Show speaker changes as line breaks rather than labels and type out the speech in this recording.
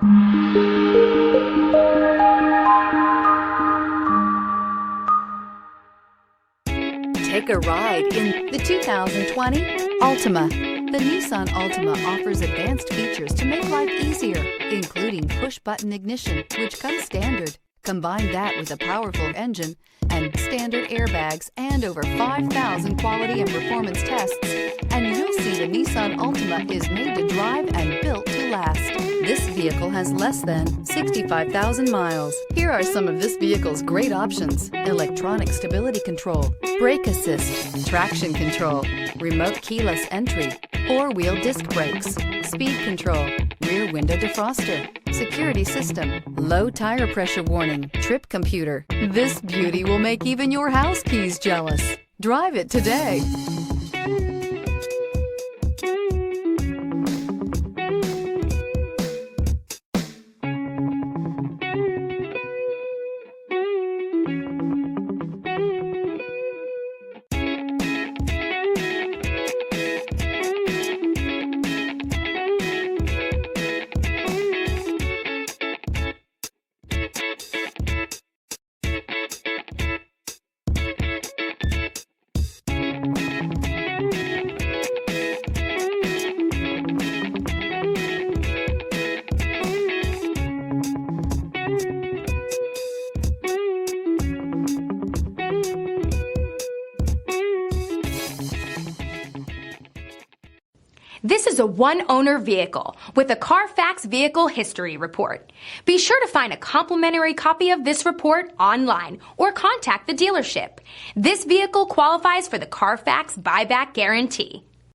Take a ride in the 2020 Altima. The Nissan Altima offers advanced features to make life easier, including push-button ignition, which comes standard. Combine that with a powerful engine and standard airbags and over 5,000 quality and performance tests, and you'll see the Nissan Altima is made to drive and built to last. This vehicle has less than 65,000 miles. Here are some of this vehicle's great options: electronic stability control, brake assist, traction control, remote keyless entry, four-wheel disc brakes, speed control, rear window defroster, security system, low tire pressure warning, trip computer. This beauty will make even your house keys jealous. Drive it today.
This is a one-owner vehicle with a Carfax Vehicle History Report. Be sure to find a complimentary copy of this report online or contact the dealership. This vehicle qualifies for the Carfax Buyback Guarantee.